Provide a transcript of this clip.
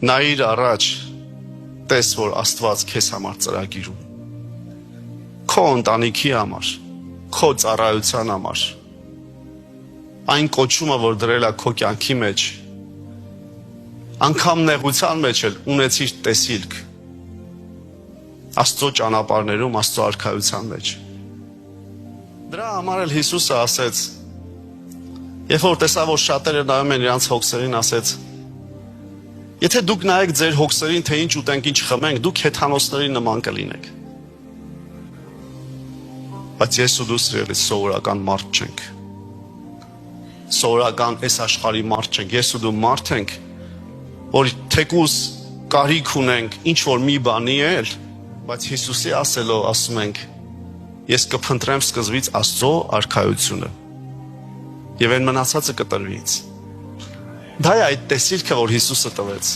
Նայիր առաջ, տես, որ Աստված քեզ համար ծրագիր ունի։ Քո ընտանիքի համար, քո ծառայության համար։ Այն կոչումը, որ դրել է քո կյանքի մեջ, անգամ նեղության մեջ էլ ունեցիր տեսիլք։ Աստծո ճանապարհներում, Աստծո արքայության մեջ։ Դրա համար էլ Հիսուսը ասեց, երբ որ տեսավ, որ շատերը նայում են իրենց հոգսերին, ասեց. Եթե դուք նայեք ձեր հոգսերին, թե ինչ ուտենք, ինչ խմենք, դուք հեթանոսների նման կլինեք։ Բայց ես ու դու սիրելի սովորական մարդ չենք։ Սովորական այս աշխարհի մարդ չենք։ Ես ու դու մարդ ենք, որ թեկուզ կարիք ունենք ինչ որ մի բանի էլ, բայց Հիսուսի ասելով ասում ենք, ես կփնտրեմ սկզբից Աստծո արքայությունը եւ այն մնացածը կտրվի ինձ։ Դա է այդ տեսիլքը, որ Հիսուսը տվեց։